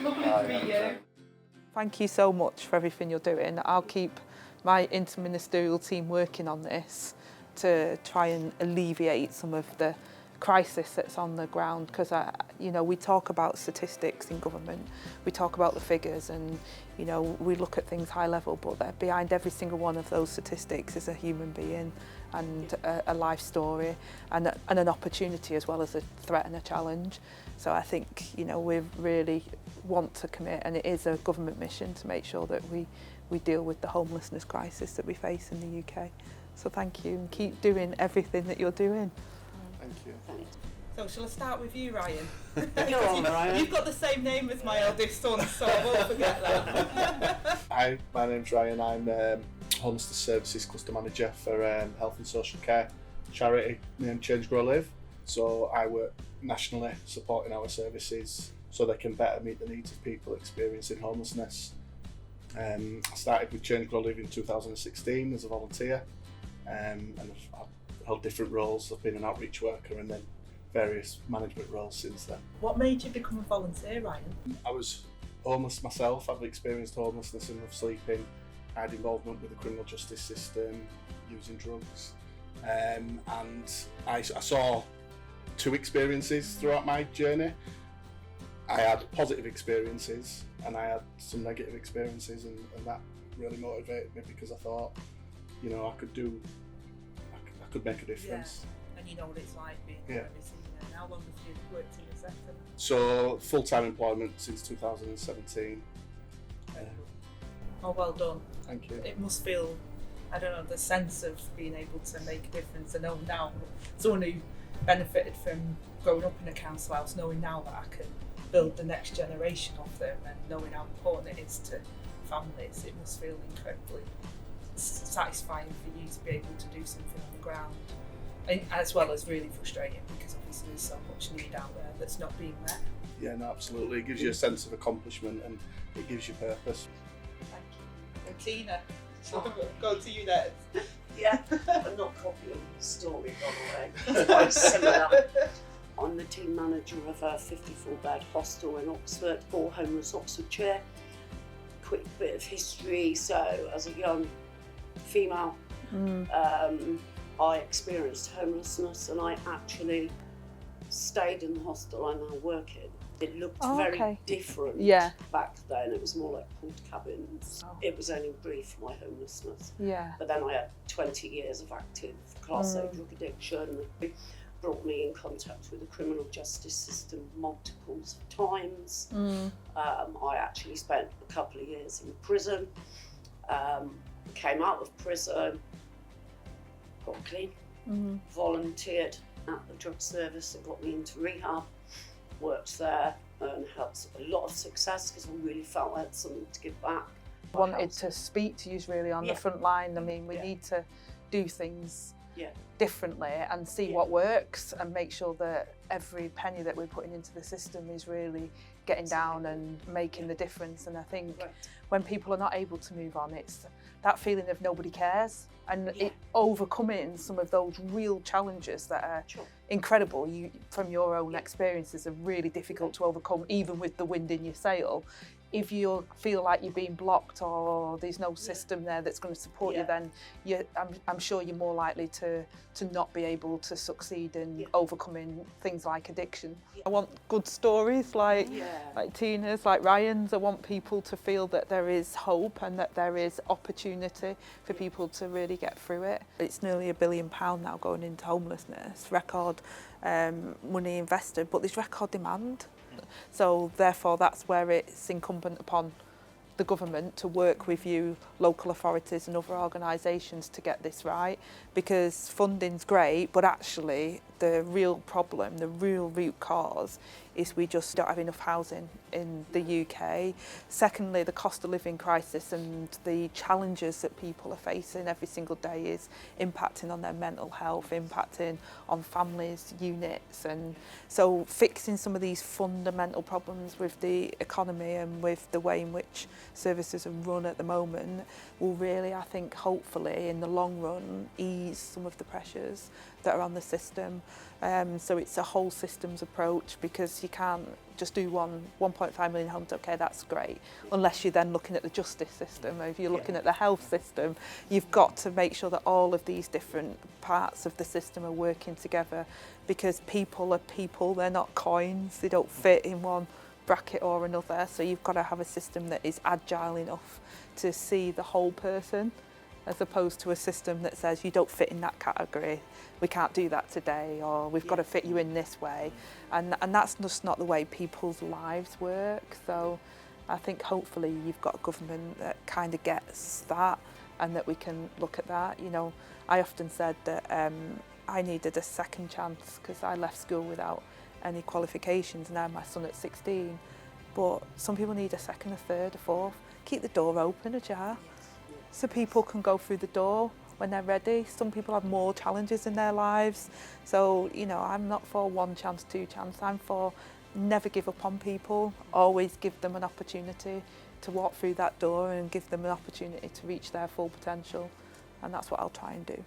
Lovely to meet you. Thank you so much for everything you're doing. I'll keep my interministerial team working on this to try and alleviate some of the crisis that's on the ground, because we talk about statistics in government, we talk about the figures, and we look at things high level, but behind every single one of those statistics is a human being and a life story and an opportunity as well as a threat and a challenge. So I think we really want to commit, and it is a government mission to make sure that we deal with the homelessness crisis that we face in the UK. So thank you, and keep doing everything that you're doing. Thank you. So shall I start with you, Ryan? You're on, Ryan. You've got the same name as my eldest son, so I won't forget that. Hi, my name's Ryan. I'm Homelessness Services Cluster Manager for Health and Social Care charity named Change Grow Live. So I work nationally supporting our services so they can better meet the needs of people experiencing homelessness. I started with Change Grow Live in 2016 as a volunteer, and I've held different roles. I've been an outreach worker and then various management roles since then. What made you become a volunteer, Ryan? I was homeless myself. I've experienced homelessness and rough sleeping. I had involvement with the criminal justice system, using drugs, and I saw two experiences throughout my journey. I had positive experiences and I had some negative experiences, and that really motivated me, because I thought, I could make a difference. Yeah. And you know what it's like being homeless. How long have you worked in the sector? So full-time employment since 2017. Oh, well done. Thank you. It must feel, the sense of being able to make a difference. I know now, someone who benefited from growing up in a council house, knowing now that I can build the next generation of them, and knowing how important it is to families, it must feel incredibly satisfying for you to be able to do something on the ground, as well as really frustrating, because obviously there's so much need out there that's not being met. Yeah, no, absolutely. It gives you a sense of accomplishment and it gives you purpose. Thank you. And Tina, go to you next. Yeah, I'm not copying the story, by the way. It's quite similar. I'm the team manager of a 54-bed hostel in Oxford for homeless Oxfordshire. Quick bit of history. So, as a young female, I experienced homelessness, and I actually stayed in the hostel I now work in. It looked very different back then. It was more like pooled cabins. Oh. It was only brief, my homelessness. Yeah. But then I had 20 years of active Class A drug addiction. It brought me in contact with the criminal justice system multiples of times. I actually spent a couple of years in prison. Came out of prison, got clean, volunteered at the drug service that got me into rehab, worked there and had a lot of success because I really felt I had something to give back. I wanted to speak to you really on the front line. I mean, we need to do things differently and see what works, and make sure that every penny that we're putting into the system is really getting down and making the difference. And I think when people are not able to move on, it's that feeling of nobody cares, and it overcoming some of those real challenges that are incredible. You, from your own experiences, are really difficult to overcome, even with the wind in your sail. If you feel like you're being blocked or there's no system there that's going to support you, then I'm sure you're more likely to not be able to succeed in overcoming things like addiction. I want good stories like Tina's, like Ryan's. I want people to feel that there is hope and that there is opportunity for people to really get through it. It's nearly £1 billion now going into homelessness, record money invested, but there's record demand. So therefore that's where it's incumbent upon the government to work with you, local authorities and other organisations to get this right, because funding's great, but actually the real problem, the real root cause is we just don't have enough housing in the UK. Secondly, the cost of living crisis and the challenges that people are facing every single day is impacting on their mental health, impacting on families, units. And so fixing some of these fundamental problems with the economy and with the way in which services are run at the moment will really, I think, hopefully in the long run ease some of the pressures that are on the system. So it's a whole systems approach, because you can't just do 1.5 million homes, okay, that's great, unless you're then looking at the justice system. If you're looking at the health system, you've got to make sure that all of these different parts of the system are working together, because people are people, they're not coins, they don't fit in one bracket or another. So you've got to have a system that is agile enough to see the whole person, as opposed to a system that says you don't fit in that category, we can't do that today, or we've got to fit you in this way. And that's just not the way people's lives work. So I think hopefully you've got a government that kind of gets that, and that we can look at that. You know, I often said that I needed a second chance, because I left school without any qualifications, now my son at 16. But some people need a second, a third, a fourth. Keep the door open ajar, so people can go through the door when they're ready. Some people have more challenges in their lives. So, you know, I'm not for one chance, two chance. I'm for never give up on people. Always give them an opportunity to walk through that door, and give them an opportunity to reach their full potential. And that's what I'll try and do.